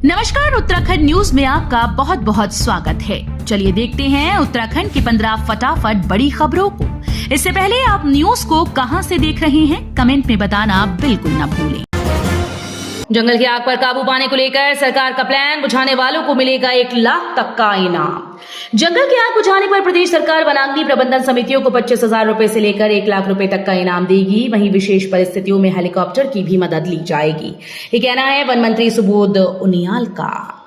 नमस्कार, उत्तराखंड न्यूज में आपका बहुत बहुत स्वागत है। चलिए देखते हैं उत्तराखंड की 15 फटाफट बड़ी खबरों को। इससे पहले आप न्यूज को कहां से देख रहे हैं, कमेंट में बताना बिल्कुल न भूलें। जंगल की आग पर काबू पाने को लेकर सरकार का प्लान, बुझाने वालों को मिलेगा 1 लाख तक का इनाम। जंगल की आग बुझाने पर प्रदेश सरकार वनाग्नि प्रबंधन समितियों को 25,000 रुपए से लेकर 1 लाख रुपए तक का इनाम देगी। वहीं विशेष परिस्थितियों में हेलीकॉप्टर की भी मदद ली जाएगी, ये कहना है वन मंत्री सुबोध उनियाल का।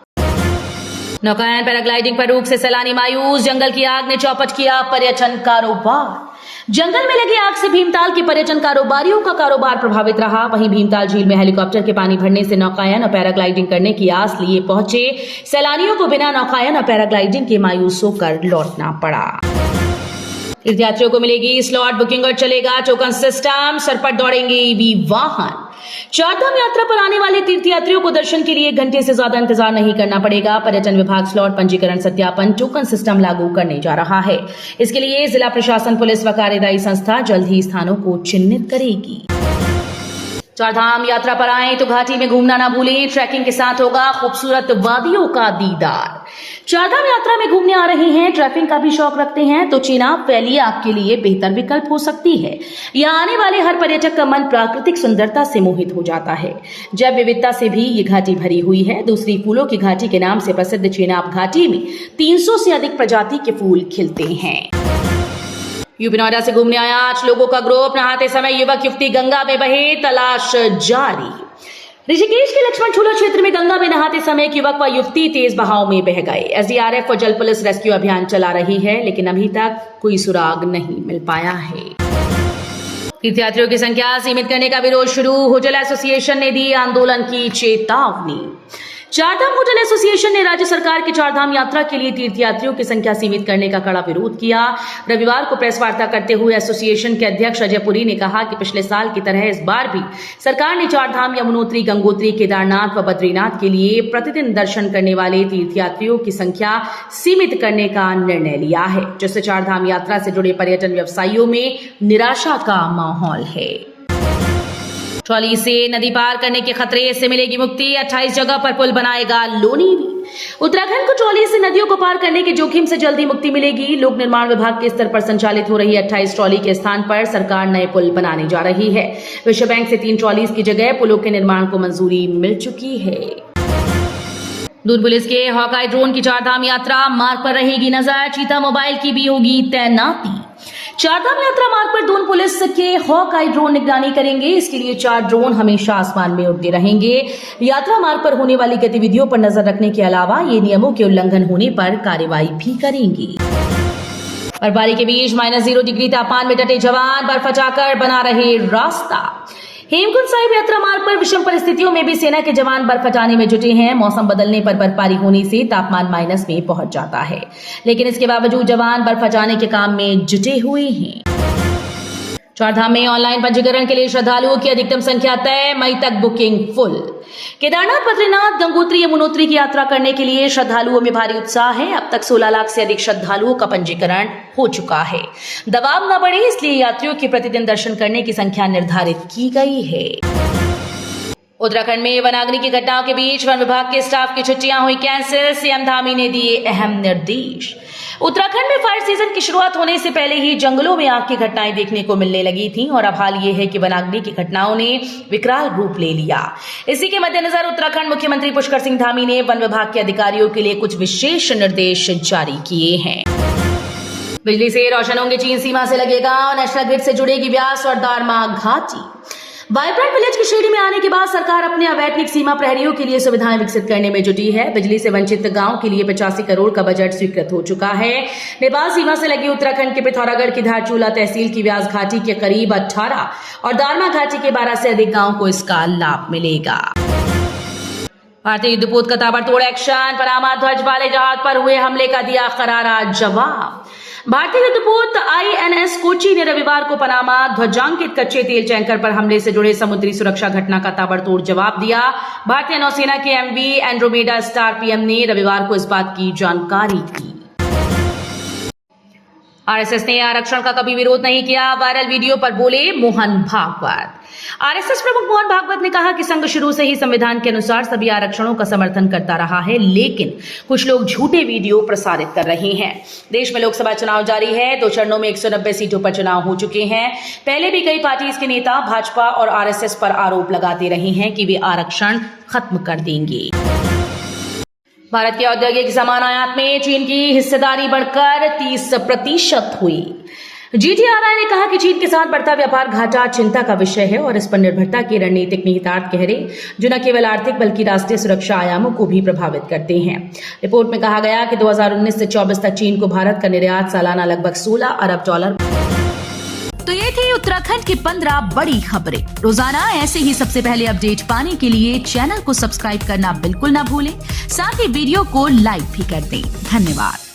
नौकायन पैराग्लाइडिंग पर रोक से सैलानी मायूस, जंगल की आग ने चौपट किया पर्यटन कारोबार। जंगल में लगी आग से भीमताल के पर्यटन कारोबारियों का कारोबार प्रभावित रहा। वहीं भीमताल झील में हेलीकॉप्टर के पानी भरने से नौकायन और पैराग्लाइडिंग करने की आस लिए पहुंचे सैलानियों को बिना नौकायन और पैराग्लाइडिंग के मायूस होकर लौटना पड़ा। तीर्थयात्रियों को मिलेगी स्लॉट बुकिंग और चलेगा टोकन सिस्टम, सर पर दौड़ेंगे ईवी वाहन। चारधाम यात्रा पर आने वाले तीर्थयात्रियों को दर्शन के लिए 1 घंटे से ज्यादा इंतजार नहीं करना पड़ेगा। पर्यटन विभाग स्लॉट पंजीकरण सत्यापन टोकन सिस्टम लागू करने जा रहा है। इसके लिए जिला प्रशासन, पुलिस व कार्यदायी संस्था जल्द ही स्थानों को चिन्हित करेगी। चारधाम यात्रा पर आए तो घाटी में घूमना ना भूलें, ट्रैकिंग के साथ होगा खूबसूरत वादियों का दीदार। चारधाम यात्रा में घूमने आ रहे हैं, ट्रैकिंग का भी शौक रखते हैं तो चेनाब वैली आपके लिए बेहतर विकल्प हो सकती है। यहाँ आने वाले हर पर्यटक का मन प्राकृतिक सुंदरता से मोहित हो जाता है। जैव विविधता से भी ये घाटी भरी हुई है। दूसरी फूलों की घाटी के नाम से प्रसिद्ध चेनाब घाटी में 300 से अधिक प्रजाति के फूल खिलते हैं। यूपी नोएडा से घूमने आया 8 लोगों का ग्रुप, नहाते समय युवक युवती गंगा में बहे, तलाश जारी। ऋषिकेश के लक्ष्मण झूला क्षेत्र में गंगा में नहाते समय एक युवक व युवती तेज बहाव में बह गए। एसडीआरएफ और जल पुलिस रेस्क्यू अभियान चला रही है, लेकिन अभी तक कोई सुराग नहीं मिल पाया है। तीर्थयात्रियों की संख्या सीमित करने का विरोध शुरू, होटल एसोसिएशन ने दी आंदोलन की चेतावनी। चारधाम होटल एसोसिएशन ने राज्य सरकार की चारधाम यात्रा के लिए तीर्थयात्रियों की संख्या सीमित करने का कड़ा विरोध किया। रविवार को प्रेस वार्ता करते हुए एसोसिएशन के अध्यक्ष अजय पुरी ने कहा कि पिछले साल की तरह इस बार भी सरकार ने चारधाम, यमुनोत्री, गंगोत्री, केदारनाथ व बद्रीनाथ के लिए प्रतिदिन दर्शन करने वाले तीर्थयात्रियों की संख्या सीमित करने का निर्णय लिया है, जिससे चारधाम यात्रा से जुड़े पर्यटन व्यवसायियों में निराशा का माहौल है। ट्रॉली से नदी पार करने के खतरे से मिलेगी मुक्ति, 28 जगह पर पुल बनाएगा लोनीवी। उत्तराखंड को ट्रॉली से नदियों को पार करने के जोखिम से जल्दी मुक्ति मिलेगी। लोक निर्माण विभाग के स्तर पर संचालित हो रही 28 ट्रॉली के स्थान पर सरकार नए पुल बनाने जा रही है। विश्व बैंक से 3 ट्रॉलीज की जगह पुलों के निर्माण को मंजूरी मिल चुकी है। दून पुलिस के हॉकाई ड्रोन की चारधाम यात्रा मार्ग पर रहेगी नजर, चीता मोबाइल की भी होगी तैनाती। चारधाम यात्रा मार्ग पर दून पुलिस के हॉकाई ड्रोन निगरानी करेंगे। इसके लिए 4 ड्रोन हमेशा आसमान में उड़ते रहेंगे। यात्रा मार्ग पर होने वाली गतिविधियों पर नजर रखने के अलावा ये नियमों के उल्लंघन होने पर कार्रवाई भी करेंगे। बर्फबारी के बीच -0 डिग्री तापमान में डटे जवान, बर्फ हटाकर बना रहे रास्ता। हेमकुंड साहिब यात्रा मार्ग पर विषम परिस्थितियों में भी सेना के जवान बर्फ हटाने में जुटे हैं। मौसम बदलने पर बर्फबारी होने से तापमान माइनस में पहुंच जाता है, लेकिन इसके बावजूद जवान बर्फ हटाने के काम में जुटे हुए हैं। चारधाम में ऑनलाइन पंजीकरण के लिए श्रद्धालुओं की अधिकतम संख्या तय, मई तक बुकिंग फुल। केदारनाथ, बद्रीनाथ, गंगोत्री, यमुनोत्री की यात्रा करने के लिए श्रद्धालुओं में भारी उत्साह है। अब तक 16 लाख से अधिक श्रद्धालुओं का पंजीकरण हो चुका है। दबाव न बढ़े, इसलिए यात्रियों की प्रतिदिन दर्शन करने की संख्या निर्धारित की गई है। उत्तराखंड में वनाग्नि की घटनाओं के बीच वन विभाग के स्टाफ की छुट्टियां हुई कैंसिल, सीएम धामी ने दिए अहम निर्देश। उत्तराखंड में फायर सीजन की शुरुआत होने से पहले ही जंगलों में आग की घटनाएं देखने को मिलने लगी थीं और अब हाल ये है कि वनाग्नि की घटनाओं ने विकराल रूप ले लिया। इसी के मद्देनजर उत्तराखंड मुख्यमंत्री पुष्कर सिंह धामी ने वन विभाग के अधिकारियों के लिए कुछ विशेष निर्देश जारी किए हैं। बिजली से रोशन होंगे चीन सीमा से लगे गांव, नेशनल ग्रिड से जुड़ेगी व्यास और दारमा घाटी। वाइब्रेंट विलेज की श्रेणी में आने के बाद सरकार अपने अवैतनिक सीमा प्रहरियों के लिए सुविधाएं विकसित करने में जुटी है। बिजली से वंचित गांव के लिए 85 करोड़ का बजट स्वीकृत हो चुका है। नेपाल सीमा से लगी उत्तराखंड के पिथौरागढ़ की धारचूला तहसील की व्यास घाटी के करीब 18 और दारमा घाटी के 12 से अधिक गांव को इसका लाभ मिलेगा। भारतीय युद्धपोत का ताबड़तोड़ एक्शन, पनामा ध्वज वाले जहाज पर हुए हमले का दिया करारा जवाब। भारतीय युद्धपोत INS कोची ने रविवार को पनामा ध्वजांकित कच्चे तेल टैंकर पर हमले से जुड़े समुद्री सुरक्षा घटना का ताबड़तोड़ जवाब दिया। भारतीय नौसेना के MV एंड्रोमेडा स्टार PM ने रविवार को इस बात की जानकारी दी। आरएसएस ने आरक्षण का कभी विरोध नहीं किया, वायरल वीडियो पर बोले मोहन भागवत। आरएसएस प्रमुख मोहन भागवत ने कहा कि संघ शुरू से ही संविधान के अनुसार सभी आरक्षणों का समर्थन करता रहा है, लेकिन कुछ लोग झूठे वीडियो प्रसारित कर रहे हैं। देश में लोकसभा चुनाव जारी है, 2 चरणों में 190 सीटों पर चुनाव हो चुके हैं। पहले भी कई पार्टीज के नेता भाजपा और आरएसएस पर आरोप लगाते रहे हैं कि वे आरक्षण खत्म कर देंगे। भारत के औद्योगिक सामान आयात में चीन की हिस्सेदारी बढ़कर 30% हुई। GTRI ने कहा कि चीन के साथ बढ़ता व्यापार घाटा चिंता का विषय है और इस पर निर्भरता के रणनीतिक निहितार्थ गहरे, जो न केवल आर्थिक बल्कि राष्ट्रीय सुरक्षा आयामों को भी प्रभावित करते हैं। रिपोर्ट में कहा गया कि 2019 से 24 तक चीन को भारत का निर्यात सालाना लगभग $16 अरब। तो ये थी उत्तराखंड की 15 बड़ी खबरें। रोजाना ऐसे ही सबसे पहले अपडेट पाने के लिए चैनल को सब्सक्राइब करना बिल्कुल ना भूलें। साथ ही वीडियो को लाइक भी कर दें। धन्यवाद।